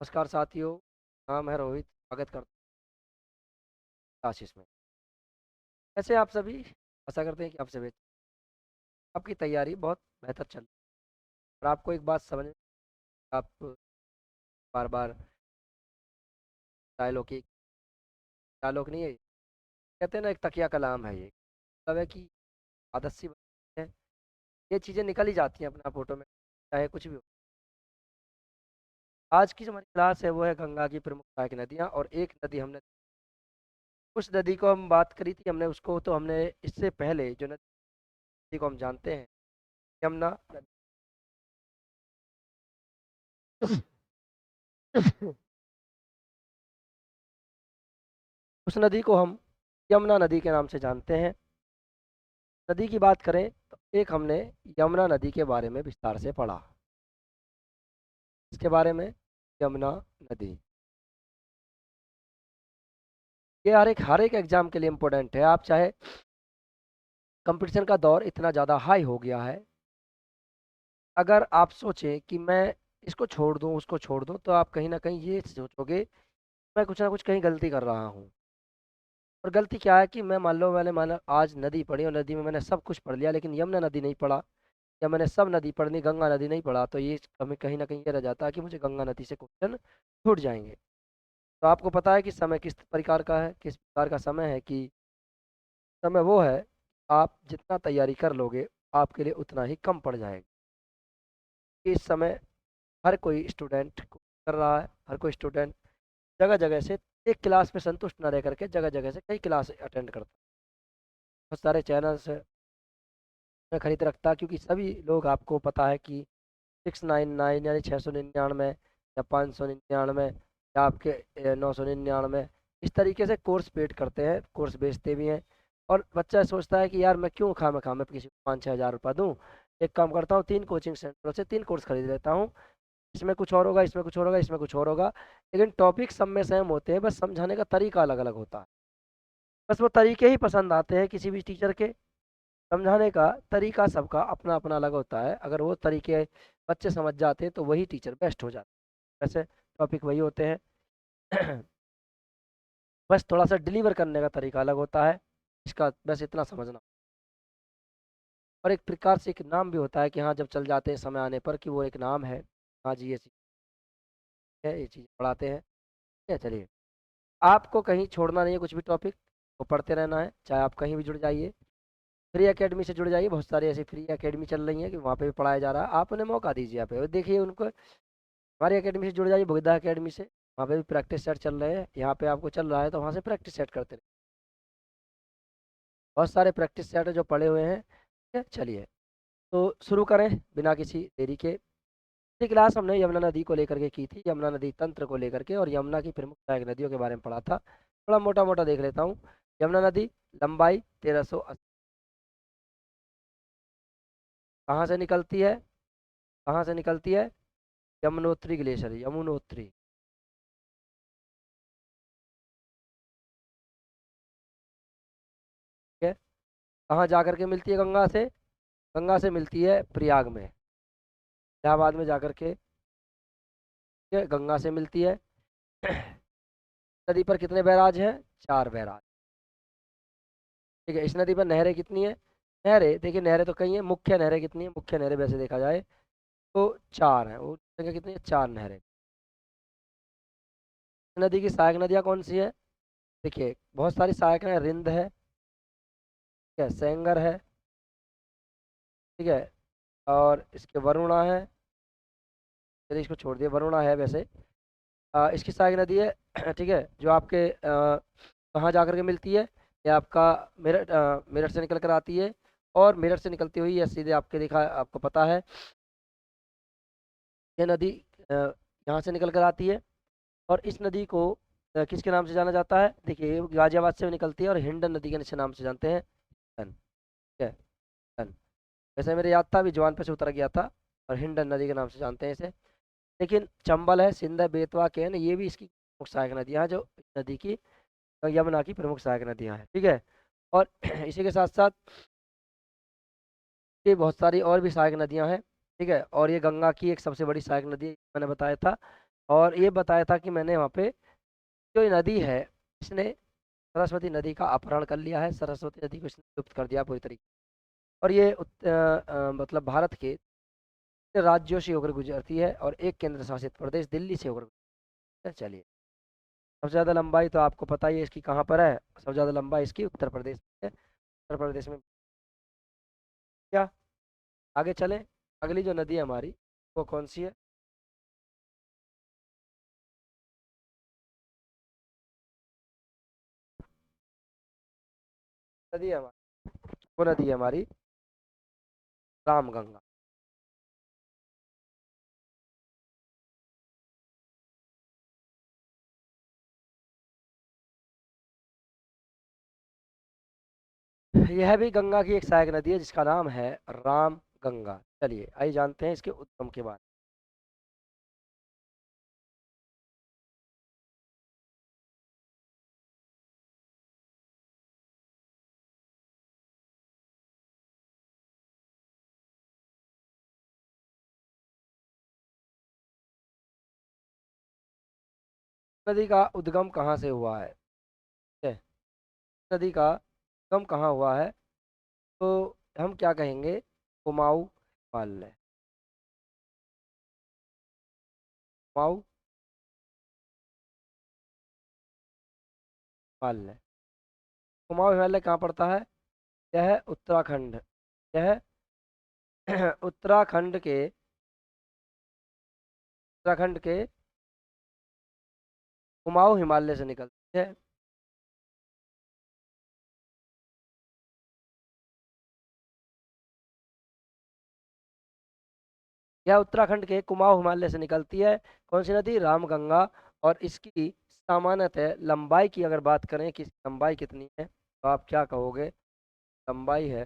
नमस्कार साथियों। नाम है रोहित। स्वागत करता हूँ आशीष में। कैसे आप सभी? आशा करते हैं कि आप सभी आपकी तैयारी बहुत बेहतर चल रही है। और आपको एक बात समझ में, आप बार बार डायलॉग की डायलॉग नहीं है ये। कहते हैं ना, एक तकिया कलाम है ये। मतलब है कि आदत सी बनी है। ये चीज़ें निकल ही जाती हैं अपने आप ऑटो में, चाहे कुछ भी हो। आज की जो हमारी क्लास है वो है गंगा की प्रमुख सहायक नदियाँ, और एक नदी हमने उस नदी को हम बात करी थी, हमने उसको तो हमने इससे पहले जो नदी को हम जानते हैं, यमुना नदी। उस नदी को हम यमुना नदी के नाम से जानते हैं। नदी की बात करें तो एक हमने यमुना नदी के बारे में विस्तार से पढ़ा। इसके बारे में, यमुना नदी, ये हर एक एग्जाम के लिए इम्पोर्टेंट है। आप चाहे, कंपटीशन का दौर इतना ज़्यादा हाई हो गया है, अगर आप सोचें कि मैं इसको छोड़ दूं उसको छोड़ दूं, तो आप कहीं ना कहीं ये सोचोगे मैं कुछ ना कुछ कहीं गलती कर रहा हूँ। और गलती क्या है कि मान लो मैंने माना आज नदी पढ़ी और नदी में मैंने सब कुछ पढ़ लिया, लेकिन यमुना नदी नहीं पढ़ा, या मैंने सब नदी पढ़नी गंगा नदी नहीं पढ़ा, तो ये हमें कहीं ना कहीं ये रह जाता है कि मुझे गंगा नदी से क्वेश्चन छूट जाएंगे। तो आपको पता है कि समय किस प्रकार का है, किस प्रकार का समय है कि समय वो है, आप जितना तैयारी कर लोगे आपके लिए उतना ही कम पड़ जाएगा। इस समय हर कोई स्टूडेंट कर रहा है, हर कोई स्टूडेंट जगह जगह से एक क्लास में संतुष्ट न रह करके जगह जगह से कई क्लास अटेंड करता है। बहुत सारे चैनल्स में खरीद रखता है, क्योंकि सभी लोग, आपको पता है कि 699 यानी 699 या 599 या आपके 999, इस तरीके से कोर्स पेड करते हैं, कोर्स बेचते भी हैं। और बच्चा सोचता है कि यार मैं क्यों खाम खा मैं किसी को 5-6 हज़ार रुपये दूँ। एक काम करता हूँ, 3 कोचिंग सेंटरों से 3 कोर्स खरीद लेता हूँ। इसमें कुछ और होगा, इसमें कुछ और होगा, इसमें कुछ और होगा, लेकिन टॉपिक सब में सेम होते हैं, बस समझाने का तरीका अलग अलग होता है। बस वो तरीके ही पसंद आते हैं किसी भी टीचर के। समझाने का तरीका सबका अपना अपना अलग होता है। अगर वो तरीके बच्चे समझ जाते हैं तो वही टीचर बेस्ट हो जाता है। वैसे टॉपिक वही होते हैं। बस थोड़ा सा डिलीवर करने का तरीका अलग होता है, इसका बस इतना समझना। और एक प्रकार से एक नाम भी होता है कि हाँ, जब चल जाते हैं समय आने पर कि वो एक नाम है, हाँ जी ये चीज़ है, ये चीज़ पढ़ाते हैं। ठीक है, चलिए। आपको कहीं छोड़ना नहीं है, कुछ भी टॉपिक को पढ़ते रहना है, चाहे आप कहीं भी जुड़ जाइए। फ्री एकेडमी से जुड़ जाइए, बहुत सारी ऐसी फ्री एकेडमी चल रही हैं कि वहाँ पे भी पढ़ाया जा रहा है। आप उन्हें मौका दीजिए, यहाँ पे देखिए उनको। हमारी एकेडमी से जुड़ जाइए, बुगिदा एकेडमी से, वहाँ पे भी प्रैक्टिस सेट चल रहे हैं। यहाँ पे आपको चल रहा है तो वहाँ से प्रैक्टिस सेट करते रहिए। बहुत सारे प्रैक्टिस सेट है जो पड़े हुए हैं। ठीक है, चलिए तो शुरू करें बिना किसी देरी के। पिछली क्लास हमने यमुना नदी को लेकर के की थी, यमुना नदी तंत्र को लेकर के, और यमुना की प्रमुख सहायक नदियों के बारे में पढ़ा था। थोड़ा मोटा मोटा देख लेता हूँ। यमुना नदी लंबाई 1380, कहाँ से निकलती है? कहाँ से निकलती है? यमुनोत्री ग्लेशियर, यमुनोत्री। ठीक है, कहाँ जा करके मिलती है गंगा से? गंगा से मिलती है प्रयाग में, इलाहाबाद में जाकर के। ठीक है, गंगा से मिलती है। नदी पर कितने बैराज हैं? 4 बैराज। ठीक है, इस नदी पर नहरें कितनी है? नहरें देखिए, नहरें तो कई हैं, मुख्य नहरें कितनी है? मुख्य नहरें वैसे देखा जाए तो 4 हैं। वो जगह कितनी है? 4 नहरें। नदी की सहायक नदियाँ कौन सी है? देखिए बहुत सारी सहायक है, रिंद है, ठीक है, सेंगर है, ठीक है, और इसके वरुणा है। चलिए इसको छोड़ दिए, वरुणा है वैसे। इसकी सहायक नदी है। ठीक है, जो आपके कहाँ जा करके मिलती है? ये आपका मेरठ, मेरठ से निकल कर आती है। और मेरठ से निकलती हुई ये सीधे आपके देखा, आपको पता है ये नदी यहाँ से निकल कर आती है। और इस नदी को किसके नाम से जाना जाता है? देखिए ये गाजियाबाद से भी निकलती है और हिंडन नदी के नाम से जानते हैं। हिंडन, ठीक है, हिंडन। वैसे मेरे याद था, अभी जवान पे से उतर गया था। और हिंडन नदी के नाम से जानते हैं इसे। लेकिन चंबल है, सिंध है, बेतवा, केन, ये भी इसकी प्रमुख सहायक नदियाँ हैं, जो इस नदी की, यमुना की प्रमुख सहायक नदियाँ हैं। ठीक है, और इसी के साथ साथ ये बहुत सारी और भी सहायक नदियाँ हैं। ठीक है, और ये गंगा की एक सबसे बड़ी सहायक नदी मैंने बताया था। और ये बताया था कि मैंने वहाँ पे जो ये नदी है, इसने सरस्वती नदी का अपहरण कर लिया है, सरस्वती नदी को इसने लुप्त कर दिया पूरी तरीके। और ये मतलब भारत के राज्यों से होकर गुजरती है और एक केंद्र शासित प्रदेश दिल्ली से होकर गुजरती है। चलिए, सबसे ज़्यादा लंबाई तो आपको पता ही है इसकी कहाँ पर है, सबसे ज़्यादा लंबाई इसकी उत्तर प्रदेश में है। उत्तर प्रदेश में क्या, आगे चलें। अगली जो नदी है हमारी, वो कौन सी है? नदी है हमारी, वो नदी है हमारी रामगंगा। यह भी गंगा की एक सहायक नदी है जिसका नाम है राम गंगा। चलिए आइए जानते हैं इसके उद्गम के बारे में। नदी का उद्गम कहाँ से हुआ है? ठीक है, नदी का उद्गम कहाँ हुआ है, तो हम क्या कहेंगे, कुमाऊं हिमालय। कुमाऊं हिमालय। कुमाऊं हिमालय कहाँ पड़ता है? यह उत्तराखंड, यह उत्तराखंड के, उत्तराखंड के कुमाऊं हिमालय से निकलती है। यह उत्तराखंड के कुमाऊं हिमालय से निकलती है। कौन सी नदी? रामगंगा। और इसकी सामान्यतः लंबाई की अगर बात करें कि इसकी लंबाई कितनी है, तो आप क्या कहोगे? लंबाई है,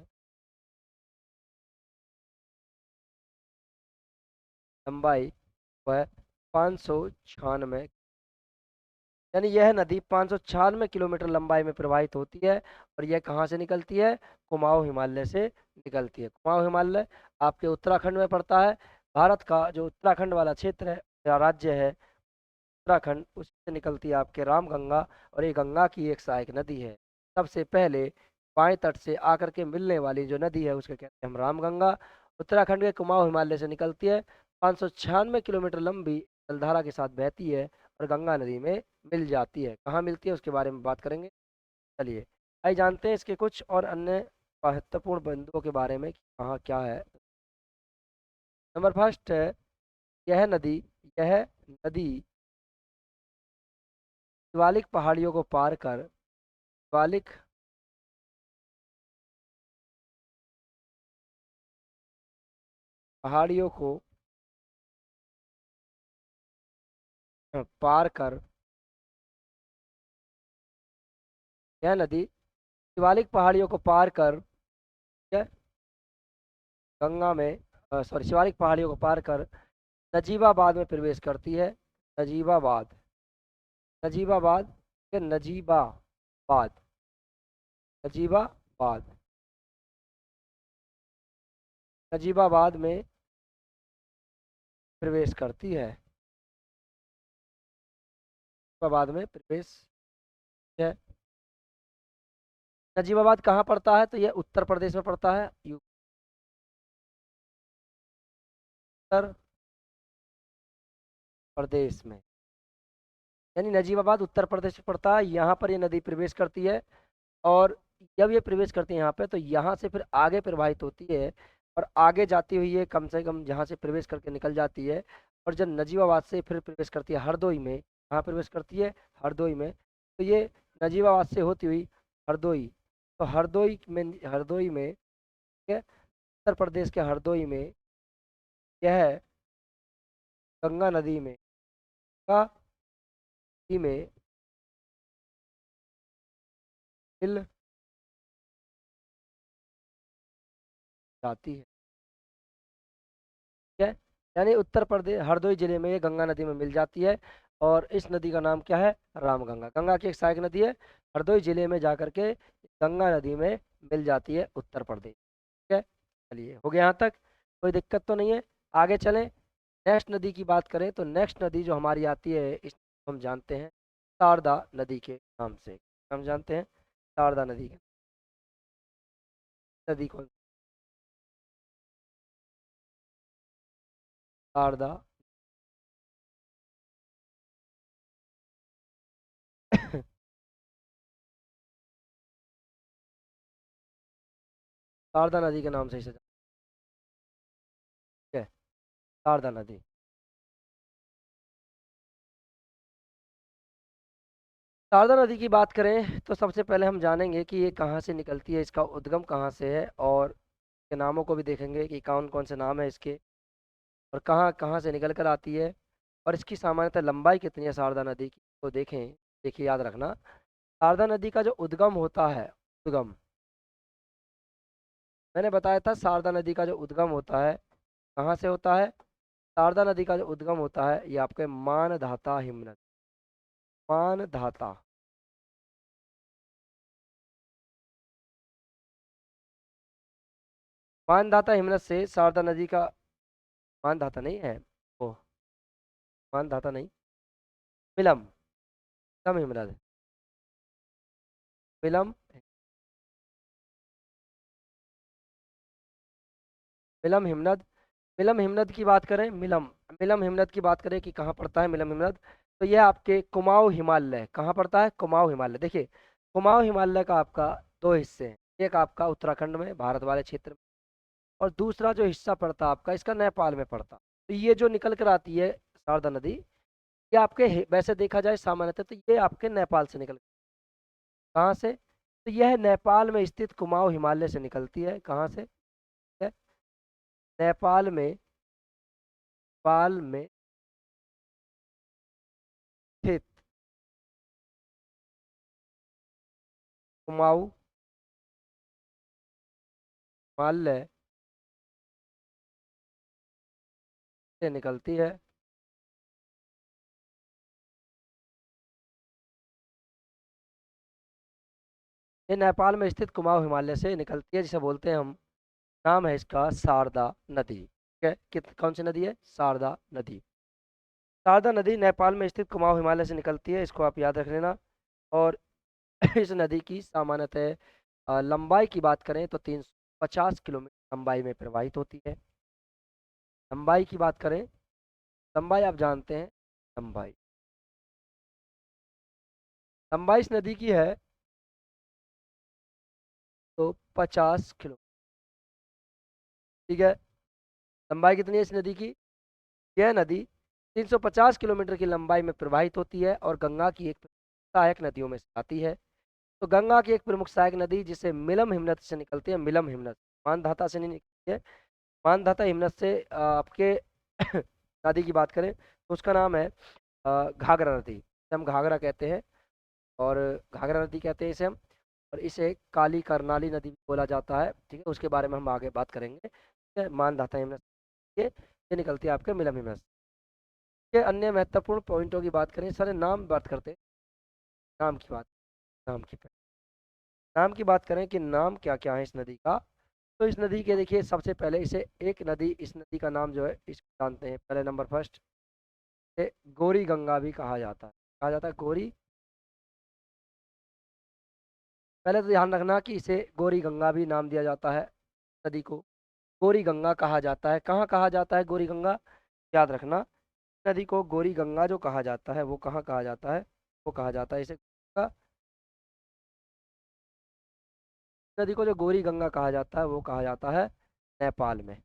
लंबाई वह 596, यानी यह नदी 596 किलोमीटर लंबाई में प्रवाहित होती है। और यह कहाँ से निकलती है? कुमाऊं हिमालय से निकलती है। कुमाऊं हिमालय आपके उत्तराखंड में पड़ता है। भारत का जो उत्तराखंड वाला क्षेत्र है या राज्य है उत्तराखंड, उससे निकलती है आपके रामगंगा। और ये गंगा की एक सहायक नदी है। सबसे पहले बाएं तट से आकर के मिलने वाली जो नदी है उसके कहते हैं हम रामगंगा। उत्तराखंड के कुमाऊं हिमालय से निकलती है, 596 किलोमीटर लंबी जलधारा के साथ बहती है और गंगा नदी में मिल जाती है। कहाँ मिलती है उसके बारे में बात करेंगे। चलिए आइए जानते हैं इसके कुछ और अन्य महत्वपूर्ण बिंदुओं के बारे में कि कहाँ क्या है। नंबर फर्स्ट है, यह नदी, यह नदी शिवालिक पहाड़ियों को पार कर, शिवालिक पहाड़ियों को पार कर, यह नदी शिवालिक पहाड़ियों को पार कर यह गंगा में, सॉरी, शिवालिक पहाड़ियों को पार कर नजीबाबाद में प्रवेश करती है। नजीबाबाद, नजीबाबाद या नजीबाबाद, नजीबाबाद, नजीबाबाद में प्रवेश करती है। नजीबाबाद में प्रवेश है। नजीबाबाद कहाँ पड़ता है? तो यह उत्तर प्रदेश में पड़ता है। उत्तर प्रदेश में, यानी नजीबाबाद उत्तर प्रदेश में पड़ता है। यहाँ पर ये नदी प्रवेश करती है। और जब ये प्रवेश करती है यहाँ पे, तो यहाँ से फिर आगे प्रवाहित होती है और आगे जाती हुई ये कम से कम जहाँ से प्रवेश करके निकल जाती है। और जब नजीबाबाद से फिर प्रवेश करती है हरदोई में, कहाँ प्रवेश करती है? हरदोई में। तो ये नजीबाबाद से होती हुई हरदोई, तो हरदोई में ठीक है, उत्तर प्रदेश के हरदोई में यह गंगा नदी में, गंगा नदी में मिल जाती है। ठीक है, यानी उत्तर प्रदेश हरदोई जिले में ये गंगा नदी में मिल जाती है। और इस नदी का नाम क्या है? रामगंगा। गंगा की एक सहायक नदी है, हरदोई जिले में जाकर के गंगा नदी में मिल जाती है उत्तर प्रदेश। ठीक है, चलिए हो गया यहाँ तक, कोई दिक्कत तो नहीं है। आगे चलें। नेक्स्ट नदी की बात करें तो नेक्स्ट नदी जो हमारी आती है इस हम जानते हैं शारदा नदी के नाम से। हम जानते हैं शारदा नदी के नदी कौन? शारदा शारदा नदी के नाम से इसे जानते हैं। शारदा नदी। शारदा नदी की बात करें तो सबसे पहले हम जानेंगे कि ये कहाँ से निकलती है, इसका उद्गम कहाँ से है, और के नामों को भी देखेंगे कि कौन कौन से नाम है इसके, और कहाँ कहाँ से निकल कर आती है, और इसकी सामान्यतः लंबाई कितनी है शारदा नदी की, तो देखें। देखिए, याद रखना, शारदा नदी का जो उद्गम होता है, उद्गम मैंने बताया था, शारदा नदी का जो उद्गम होता है कहाँ से होता है? शारदा नदी का जो उद्गम होता है ये आपके मानधाता हिमनद, मानधाता, मानधाता हिमनद से शारदा नदी का, मानधाता नहीं है वो, मानधाता नहीं, मिलम, मिलम हिमनद, मिलम, मिलम हिमनद। मिलम हिमनद की बात करें, मिलम, मिलम हिमनद की बात करें कि कहाँ पड़ता है मिलम हिमनद, तो यह आपके कुमाऊं हिमालय, कहाँ पड़ता है? कुमाऊं हिमालय। देखिए, कुमाऊं हिमालय का आपका दो हिस्से हैं, एक आपका उत्तराखंड में भारत वाले क्षेत्र में, और दूसरा जो हिस्सा पड़ता है आपका इसका नेपाल में पड़ता। तो ये जो निकल कर आती है शारदा नदी, ये आपके वैसे देखा जाए सामान्यतः तो ये आपके नेपाल से निकल, कहाँ से? तो यह नेपाल में स्थित कुमाऊं हिमालय से निकलती है। कहाँ से है? नेपाल में, नेपाल में स्थित कुमाऊं हिमालय से निकलती है। ये नेपाल में स्थित कुमाऊं हिमालय से निकलती है, जिसे बोलते हैं हम, नाम है इसका शारदा नदी। ठीक है, कौन सी नदी है? शारदा नदी। शारदा नदी नेपाल में स्थित कुमाऊं हिमालय से निकलती है, इसको आप याद रख लेना। और इस नदी की सामान्यतः लंबाई की बात करें तो 350 किलोमीटर लंबाई में प्रवाहित होती है। लंबाई की बात करें, लंबाई आप जानते हैं, लंबाई, लंबाई इस नदी की है तो 50 किलोमीटर। ठीक है, लंबाई कितनी है इस नदी की? यह नदी 350 किलोमीटर की लंबाई में प्रवाहित होती है और गंगा की एक सहायक नदियों में से आती है। तो गंगा की एक प्रमुख सहायक नदी जिसे मिलम हिमनद से निकलती है, मिलम हिमनद, मानधाता से नहीं निकलती है। मानधाता हिमनद से आपके नदी की बात करें तो उसका नाम है घाघरा नदी, इसे हम घाघरा कहते हैं, और घाघरा नदी कहते हैं इसे हम, और इसे काली करनाली नदी भी बोला जाता है। ठीक है, उसके बारे में हम आगे बात करेंगे। ठीक है, मानधाता हिमनद ये निकलती है आपके मिलम हिमनद के। अन्य महत्वपूर्ण पॉइंटों की बात करें, सारे नाम बात करते हैं, नाम की बात, नाम की, नाम की बात करें कि नाम क्या क्या है इस नदी का, तो इस नदी के देखिए, सबसे पहले इसे एक नदी, इस नदी का नाम जो है इसको जानते हैं, पहले नंबर फर्स्ट, इसे गौरी गंगा भी कहा जाता है। कहा जाता है गौरी, पहले तो ध्यान रखना कि इसे गौरी गंगा भी नाम दिया जाता है, नदी को गौरी गंगा कहा जाता है। कहाँ कहा जाता है गौरी गंगा? याद रखना, नदी को गौरी गंगा जो कहा जाता है वो कहाँ कहा जाता है? वो कहा जाता है इसे नदी को जो गौरी गंगा कहा जाता है वो कहा जाता है नेपाल में,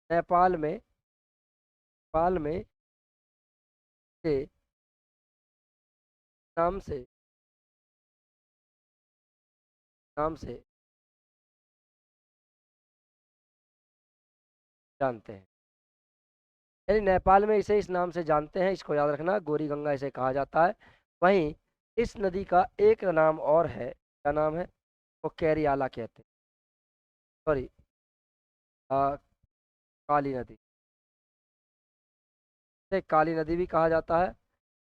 नेपाल में, नेपाल में से नाम से, नाम से जानते हैं, यानी नेपाल में इसे इस नाम से जानते हैं, इसको याद रखना, गौरी गंगा इसे कहा जाता है। वहीं इस नदी का एक नाम और है, क्या नाम है? वो कैरियाला कहते हैं, सॉरी, काली नदी, इसे काली नदी भी कहा जाता है।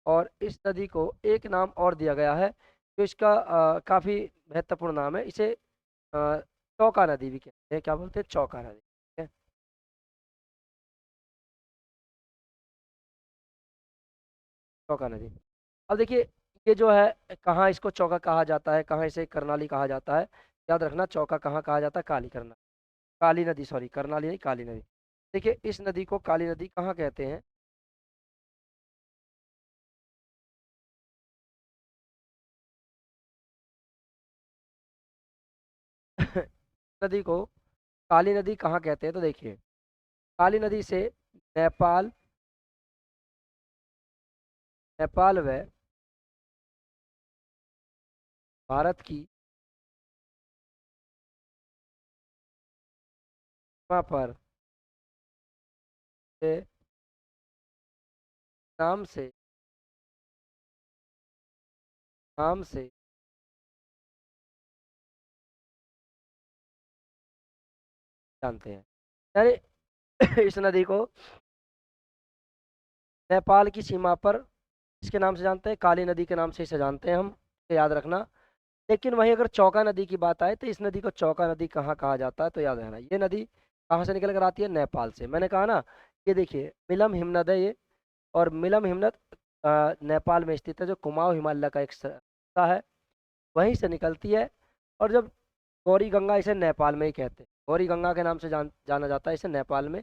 और इस नदी को एक नाम और दिया गया है जो इसका काफी महत्वपूर्ण नाम है, इसे चौका नदी भी कहते हैं। क्या बोलते हैं? चौका नदी। ठीक है? चौका नदी। अब देखिए ये जो है, कहाँ इसको चौका कहा जाता है, कहाँ इसे करनाली कहा जाता है, याद रखना। चौका कहाँ कहा जाता है, काली करना, काली नदी, सॉरी करनाली नहीं, काली नदी। देखिए इस नदी को काली नदी कहाँ कहते हैं? नदी को काली नदी कहाँ कहते हैं? तो देखिए काली नदी से नेपाल, नेपाल व भारत की सीमा पर के नाम से, नाम से जानते हैं। यानी इस नदी को नेपाल की सीमा पर किसके नाम से जानते हैं? काली नदी के नाम से इसे जानते हैं हम, तो याद रखना। लेकिन वहीं अगर चौका नदी की बात आए तो इस नदी को चौका नदी कहाँ कहा जाता है? तो याद रखना ये नदी कहाँ से निकल कर आती है? नेपाल से। मैंने कहा ना, ये देखिए मिलम हिमनद है ये, और मिलम हिमनद नेपाल में स्थित है, जो कुमाऊं हिमालय का एक हिस्सा है, वहीं से निकलती है। और जब गौरी गंगा, इसे नेपाल में ही कहते हैं, गौरी गंगा के नाम से जाना जाता है इसे नेपाल में।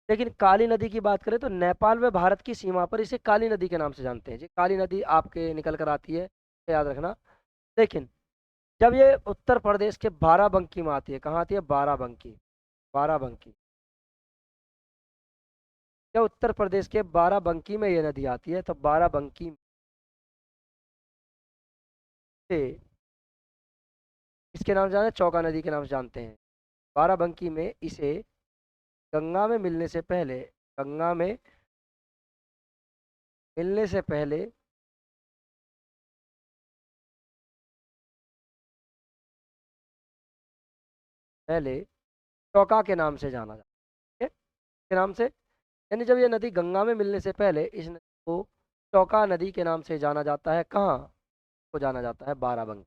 लेकिन काली नदी की बात करें तो नेपाल व भारत की सीमा पर इसे काली नदी के नाम से जानते हैं जी। काली नदी आपके निकल कर आती है, तो याद रखना। लेकिन जब ये उत्तर प्रदेश के बाराबंकी में आती है, कहाँ आती है? बाराबंकी, बाराबंकी। जब उत्तर प्रदेश के बाराबंकी में ये नदी आती है, तो बाराबंकी से इसके नाम से जाने, चौका नदी के नाम से जानते हैं। बाराबंकी में इसे गंगा में मिलने से पहले, गंगा में मिलने से पहले, पहले चौका के नाम से जाना जाता है। के नाम से, यानी जब ये नदी गंगा में मिलने से पहले इस नदी को चौका नदी के नाम से जाना जाता है। कहाँ को जाना जाता है? बाराबंकी।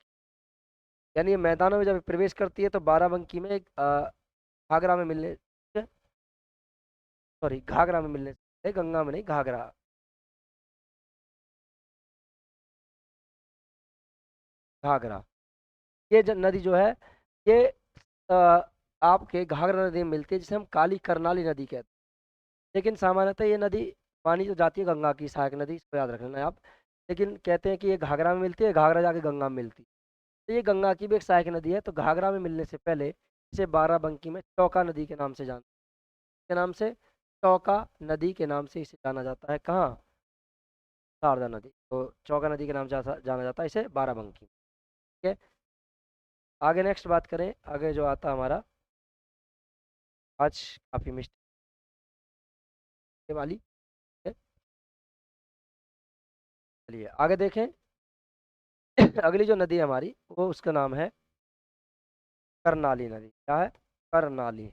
यानी ये मैदानों में जब प्रवेश करती है तो बाराबंकी में एक घाघरा में मिलने, सॉरी घाघरा में मिलने से, गंगा में नहीं, घाघरा, घाघरा। ये नदी जो है, ये अ, आपके घाघरा नदी में मिलती है, जिसे हम काली करनाली नदी कहते हैं। लेकिन सामान्यतः ये नदी मानी तो जाती है गंगा की सहायक नदी, इसको याद रखना है आप। लेकिन कहते हैं कि ये घाघरा में मिलती है, घाघरा जाके गंगा में मिलती है। तो ये गंगा की भी एक सहायक नदी है, तो घाघरा में मिलने से पहले इसे बाराबंकी में चौका नदी के नाम से के नाम से, चौका नदी के नाम से इसे जाना जाता है। कहाँ? शारदा नदी। तो चौका नदी के नाम से जाना जाता है इसे बाराबंकी। ठीक है, आगे नेक्स्ट बात करें। आगे जो आता हमारा, आज काफी मिस्टेक वाली है। चलिए आगे देखें। अगली जो नदी है हमारी, वो उसका नाम है करनाली नदी। क्या है? करनाली।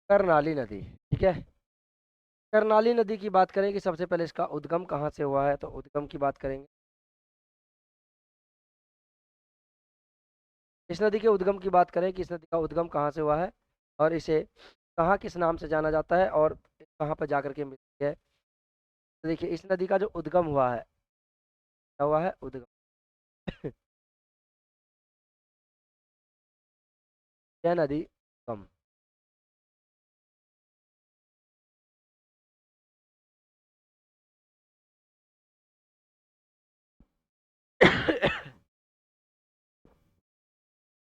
करनाली नदी, ठीक है। करनाली नदी की बात करें कि सबसे पहले इसका उद्गम कहाँ से हुआ है, तो उद्गम की बात करेंगे। इस नदी के उद्गम की बात करें कि इस नदी का उद्गम कहाँ से हुआ है, और इसे कहाँ किस नाम से जाना जाता है, और कहाँ पर जाकर के मिलती है। तो देखिए इस नदी का जो उद्गम हुआ है, क्या हुआ है? उद्गम। यह नदी उद्गम,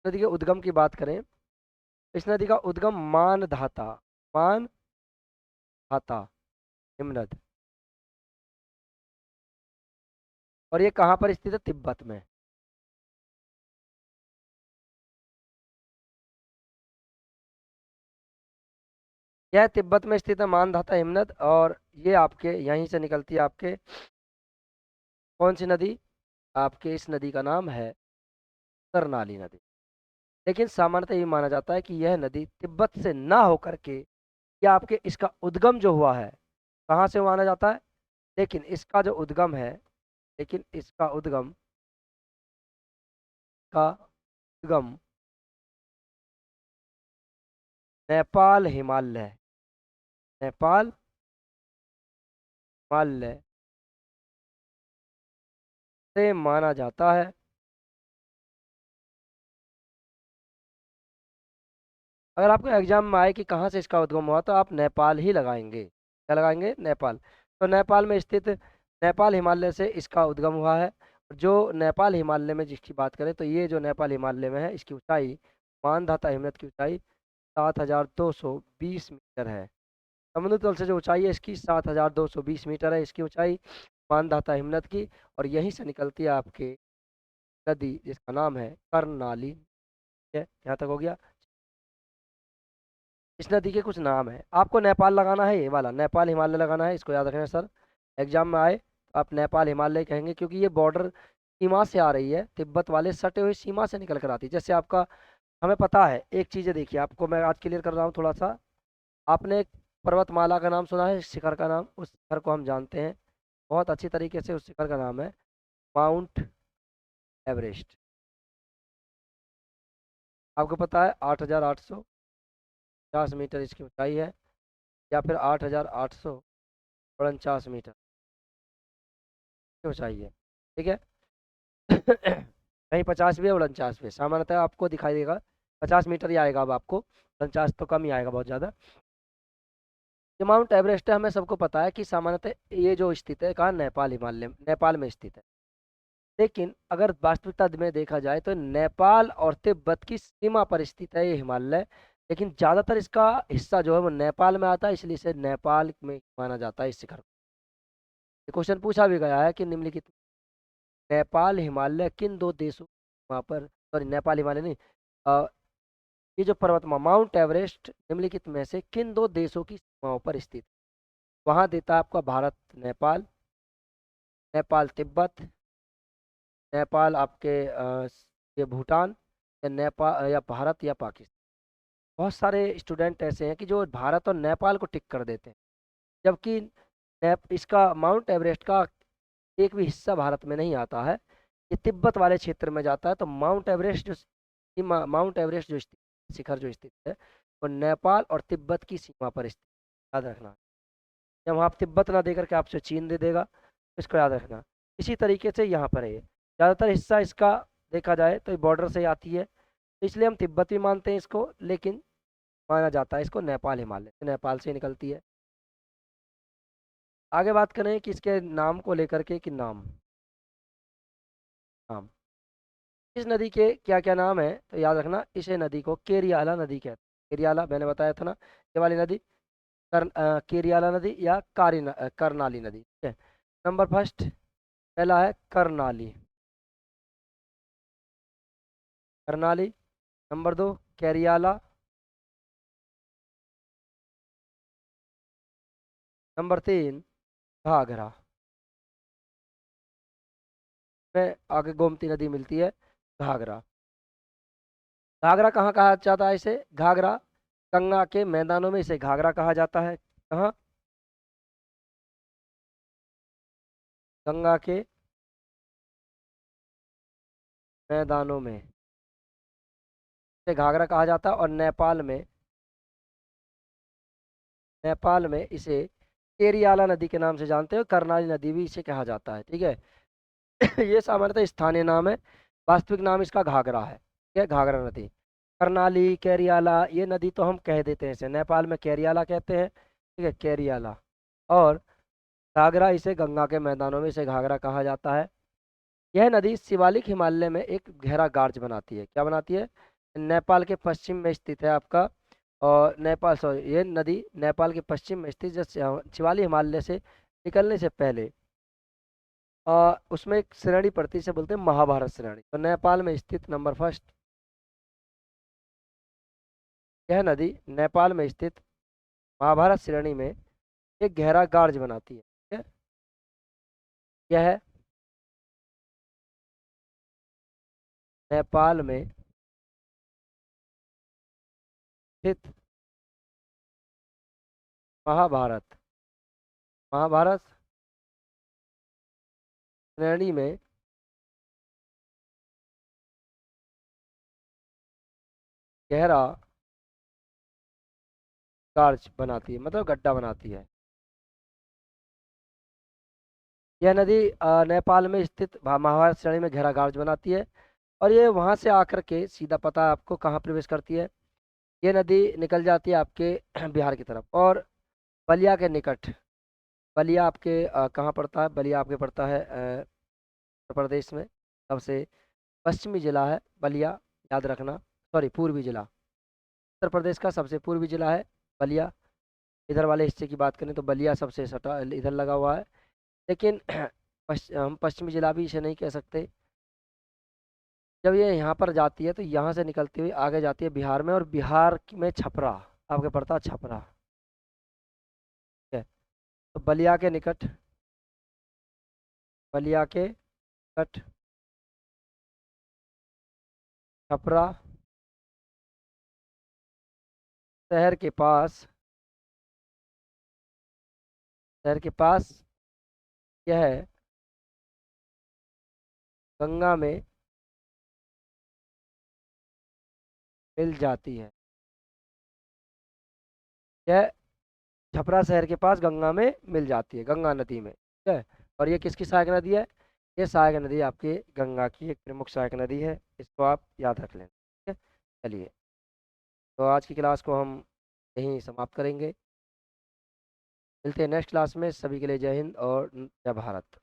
नदी के उद्गम की बात करें, इस नदी का उद्गम मानधाता, मान धाता हिमनद, और ये कहाँ पर स्थित है? तिब्बत में। यह तिब्बत में स्थित है मानधाता हिमनद, और ये आपके यहीं से निकलती है। आपके कौन सी नदी? आपके इस नदी का नाम है करनाली नदी। लेकिन सामान्यतः ये माना जाता है कि यह नदी तिब्बत से ना होकर के, या आपके इसका उद्गम जो हुआ है, कहाँ से माना जाता है? लेकिन इसका जो उद्गम है, लेकिन इसका उद्गम का उद्गम नेपाल हिमालय, नेपाल हिमालय से माना जाता है। अगर आपको एग्जाम में आए कि कहाँ से इसका उद्गम हुआ तो आप नेपाल ही लगाएंगे। क्या लगाएंगे? नेपाल। तो नेपाल में स्थित नेपाल हिमालय से इसका उद्गम हुआ है। जो नेपाल हिमालय में जिसकी बात करें तो ये जो नेपाल हिमालय में है इसकी ऊंचाई, मानधाता हिमनद की ऊंचाई 7,220 मीटर है। समुद्र तल से जो ऊंचाई है इसकी 7,220 मीटर है इसकी ऊंचाई, मानधाता हिमनद की। और यहीं से निकलती है आपके नदी जिसका नाम है कर्णाली। ठीक है, यहाँ तक हो गया। इस नदी के कुछ नाम है, आपको नेपाल लगाना है, ये वाला नेपाल हिमालय लगाना है, इसको याद रखना सर। एग्जाम में आए तो आप नेपाल हिमालय कहेंगे क्योंकि ये बॉर्डर सीमा से आ रही है, तिब्बत वाले सटे हुए सीमा से निकल कर आती है। जैसे आपका, हमें पता है एक चीज़ है, देखिए आपको मैं आज क्लियर कर रहा हूँ थोड़ा सा। आपने एक पर्वतमाला का नाम सुना है, शिखर का नाम, उस शिखर को हम जानते हैं बहुत अच्छी तरीके से। उस शिखर का नाम है माउंट एवरेस्ट। आपको पता है 8,850 मीटर इसकी ऊंचाई है, या फिर 8,849 मीटर की ऊंचाई है। ठीक है। कहीं 50 भी है, 49 भी है, सामान्यतः आपको दिखाई देगा 50 मीटर ही आएगा। अब आपको 49 तो कम ही आएगा, बहुत ज़्यादा। जो माउंट एवरेस्ट है हमें सबको पता है कि सामान्यतः ये जो स्थित है कहाँ, नेपाल हिमालय, नेपाल में स्थित है। लेकिन अगर वास्तविकता में देखा जाए तो नेपाल और तिब्बत की सीमा पर स्थित है ये हिमालय। लेकिन ज़्यादातर इसका हिस्सा जो है वो नेपाल में आता है, इसलिए इसे नेपाल में माना जाता है इस शिखर को। ये क्वेश्चन पूछा भी गया है कि निम्नलिखित नेपाल हिमालय किन दो देशों, वहाँ पर, सॉरी नेपाल हिमालय नहीं, अ, ये जो पर्वतमाला माउंट एवरेस्ट निम्नलिखित में से किन दो देशों की सीमाओं पर स्थित है? वहाँ देता है आपका भारत नेपाल, नेपाल तिब्बत, नेपाल आपके ये भूटान, या नेपाल, या भारत, या पाकिस्तान। बहुत सारे स्टूडेंट ऐसे हैं कि जो भारत और नेपाल को टिक कर देते हैं, जबकि इसका माउंट एवरेस्ट का एक भी हिस्सा भारत में नहीं आता है, ये तिब्बत वाले क्षेत्र में जाता है। तो माउंट एवरेस्ट जो माउंट एवरेस्ट जो शिखर जो स्थित है वो नेपाल और तिब्बत की सीमा पर स्थित, याद रखना। जब आप तिब्बत ना देकर के आपसे चीन दे देगा, तो इसको याद रखना। इसी तरीके से यहाँ पर है ये ज़्यादातर हिस्सा इसका देखा जाए तो बॉर्डर से ही आती है, तो इसलिए हम तिब्बत भी मानते हैं इसको, लेकिन माना जाता है इसको नेपाल हिमालय, नेपाल से निकलती है। आगे बात करें कि इसके नाम को लेकर के, कि नाम इस नदी के क्या क्या नाम है, तो याद रखना इसे नदी को केरियाला नदी कहते हैं। केरियाला मैंने बताया था ना, ये वाली नदी केरियाला नदी या करनाली नदी। ठीक है। नंबर फर्स्ट, पहला है करनाली, करनाली। नंबर दो, केरियाला। नंबर तीन, घाघरा। में आगे गोमती नदी मिलती है, घाघरा। घाघरा कहाँ कहा जाता है इसे? घाघरा गंगा के मैदानों में इसे घाघरा कहा जाता है। कहाँ? गंगा के मैदानों में इसे घाघरा कहा जाता है। और नेपाल में इसे केरियाला नदी के नाम से जानते हो, करनाली नदी भी इसे कहा जाता है। ठीक है। ये सामान्यतः स्थानीय नाम है, वास्तविक नाम इसका घाघरा है। ठीक है, घाघरा नदी। करनाली, केरियाला, ये नदी तो हम कह देते हैं इसे, नेपाल में केरियाला कहते हैं। ठीक है, केरियाला। और घाघरा, इसे गंगा के मैदानों में इसे घाघरा कहा जाता है। यह नदी शिवालिक हिमालय में एक गहरा गार्ज बनाती है। क्या बनाती है? नेपाल के पश्चिम में स्थित है आपका, और नेपाल, सॉरी, ये नदी नेपाल के पश्चिम में स्थित, जो शिवालिक हिमालय से निकलने से पहले उसमें एक श्रेणी पड़ती है, इसे बोलते हैं महाभारत श्रेणी। तो नेपाल में स्थित नंबर फर्स्ट, यह नदी नेपाल में स्थित महाभारत श्रेणी में एक गहरा गार्ज बनाती है। ठीक है? यह नेपाल में स्थित महाभारत महाभारत श्रेणी में गहरा गार्ज बनाती है, मतलब गड्ढा बनाती है। यह नदी नेपाल में स्थित महाभारत श्रेणी में गहरा गार्ज बनाती है, और ये वहां से आकर के सीधा पता है आपको कहाँ प्रवेश करती है। ये नदी निकल जाती है आपके बिहार की तरफ, और बलिया के निकट। बलिया आपके कहाँ पड़ता है? बलिया आपके पड़ता है उत्तर प्रदेश में। सबसे पश्चिमी जिला है बलिया, याद रखना। सॉरी, पूर्वी जिला। उत्तर प्रदेश का सबसे पूर्वी जिला है बलिया। इधर वाले हिस्से की बात करें तो बलिया सबसे सटा इधर लगा हुआ है, लेकिन हम पश्चिमी जिला भी इसे नहीं कह सकते। जब ये यहाँ पर जाती है तो यहाँ से निकलती हुई आगे जाती है बिहार में, और बिहार में छपरा आपके पड़ता है, छपरा। ठीक है, तो बलिया के निकट, बलिया के निकट छपरा शहर के पास, शहर के पास यह गंगा में मिल जाती है। यह छपरा शहर के पास गंगा में मिल जाती है, गंगा नदी में। ठीक है, और ये किसकी सहायक नदी है? ये सहायक नदी आपके गंगा की एक प्रमुख सहायक नदी है, इसको आप याद रख लें। ठीक है, चलिए, तो आज की क्लास को हम यहीं समाप्त करेंगे। मिलते हैं नेक्स्ट क्लास में। सभी के लिए जय हिंद और जय भारत।